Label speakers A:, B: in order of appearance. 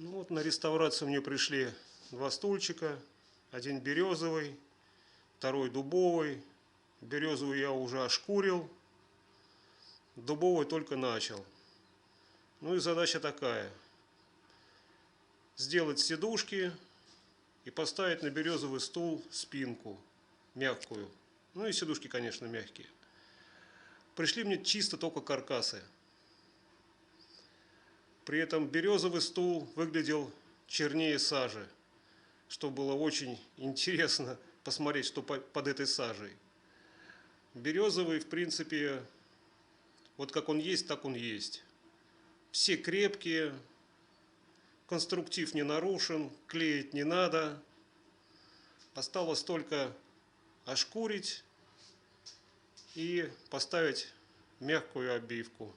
A: Ну вот, на реставрацию мне пришли два стульчика. Один березовый, второй дубовый. Березовый я уже ошкурил, дубовый только начал. Ну и задача такая: сделать сидушки и поставить на березовый стул спинку мягкую. Ну и сидушки, конечно, мягкие. Пришли мне чисто только каркасы. При этом березовый стул выглядел чернее сажи, что было очень интересно посмотреть, что под этой сажей. Березовый, в принципе, вот как он есть, так он есть. Все крепкие, конструктив не нарушен, клеить не надо. Осталось только ошкурить и поставить мягкую обивку.